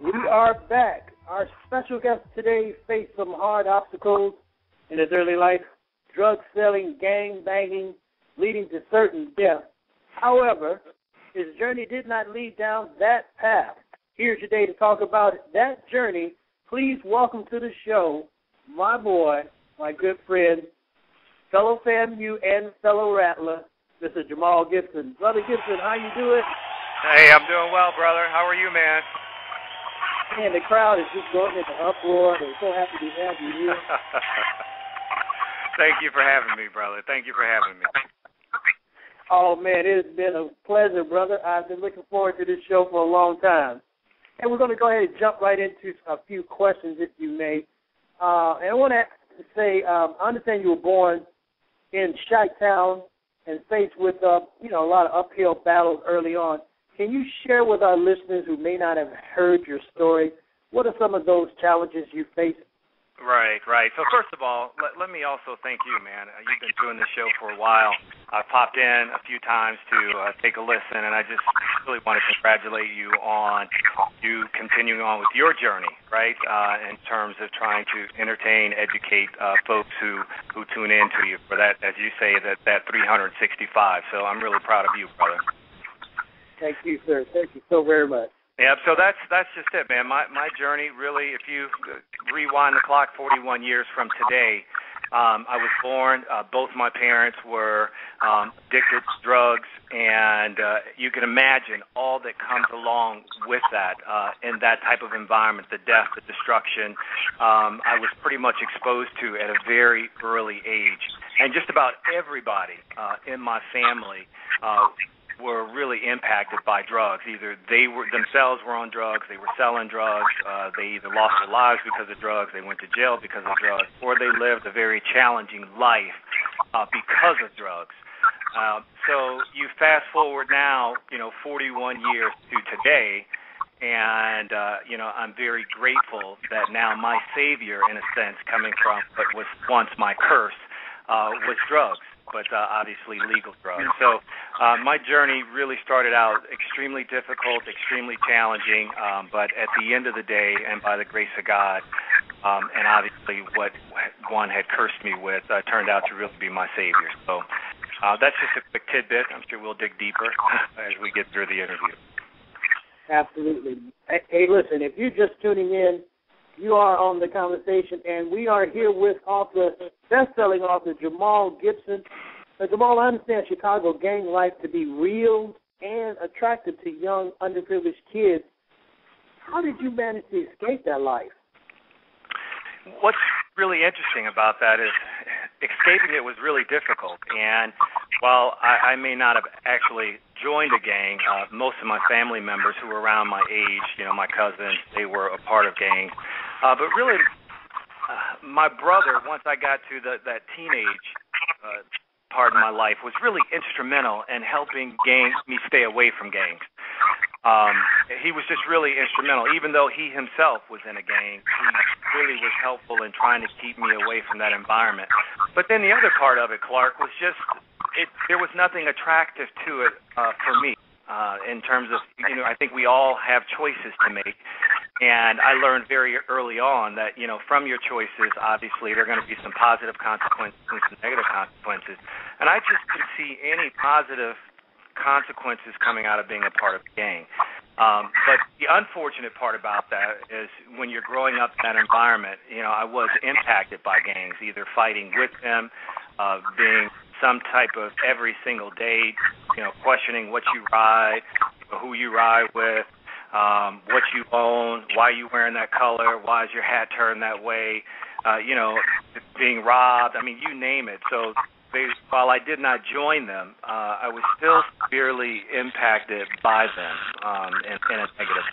We are back. Our special guest today faced some hard obstacles in his early life, drug selling, gang banging, leading to certain death. However, his journey did not lead down that path. Here today to talk about that journey, please welcome to the show my boy, my good friend, fellow FAMU and fellow Rattler, Mr. Jemal Gibson. Brother Gibson, how you doing? Hey, I'm doing well, brother. How are you, man? Man, the crowd is just going into uproar. They're so happy to have you here. Thank you for having me, brother. Thank you for having me. Oh, man, it has been a pleasure, brother. I've been looking forward to this show for a long time. And we're going to go ahead and jump right into a few questions, if you may. And I want to say, I understand you were born in Chi-Town and faced with, a lot of uphill battles early on. Can you share with our listeners who may not have heard your story, what are some of those challenges you faced? Right. So first of all, let me also thank you, man. You've been doing this show for a while. I popped in a few times to take a listen, and I just really want to congratulate you on you continuing on with your journey, right, in terms of trying to entertain, educate folks who tune in to you for that, as you say, that 365. So I'm really proud of you, brother. Thank you, sir. Thank you so very much. Yeah, so that's just it, man. My journey, really, if you rewind the clock 41 years from today, I was born, both my parents were addicted to drugs, and you can imagine all that comes along with that in that type of environment, the death, the destruction. I was pretty much exposed to at a very early age. And just about everybody in my family were really impacted by drugs. Either they themselves were on drugs, they were selling drugs, they either lost their lives because of drugs, they went to jail because of drugs, or they lived a very challenging life because of drugs. So you fast forward now, 41 years to today, and, I'm very grateful that now my savior, in a sense, coming from what was once my curse, was drugs. But obviously legal drugs. So my journey really started out extremely difficult, extremely challenging, but at the end of the day, and by the grace of God, and obviously what one had cursed me with turned out to really be my savior. So that's just a quick tidbit. I'm sure we'll dig deeper as we get through the interview. Absolutely. Hey, listen, if you're just tuning in, you are on the conversation, and we are here with best-selling author Jemal Gibson. Jemal, I understand Chicago gang life to be real and attractive to young, underprivileged kids. How did you manage to escape that life? What's really interesting about that is escaping it was really difficult. And while I may not have actually joined a gang, most of my family members who were around my age, my cousins, they were a part of gangs. But really, my brother, once I got to that teenage part of my life, was really instrumental in helping me stay away from gangs. He was just really instrumental. Even though he himself was in a gang, he really was helpful in trying to keep me away from that environment. But then the other part of it, Clark, was just there was nothing attractive to it for me in terms of, I think we all have choices to make. And I learned very early on that, from your choices, obviously, there are going to be some positive consequences and some negative consequences. And I just didn't see any positive consequences coming out of being a part of the gang. But the unfortunate part about that is when you're growing up in that environment, I was impacted by gangs, either fighting with them, being some type of every single day, questioning what you ride, who you ride with, what you own, why are you wearing that color, why is your hat turned that way, being robbed, you name it. So while I did not join them, I was still severely impacted by them in a negative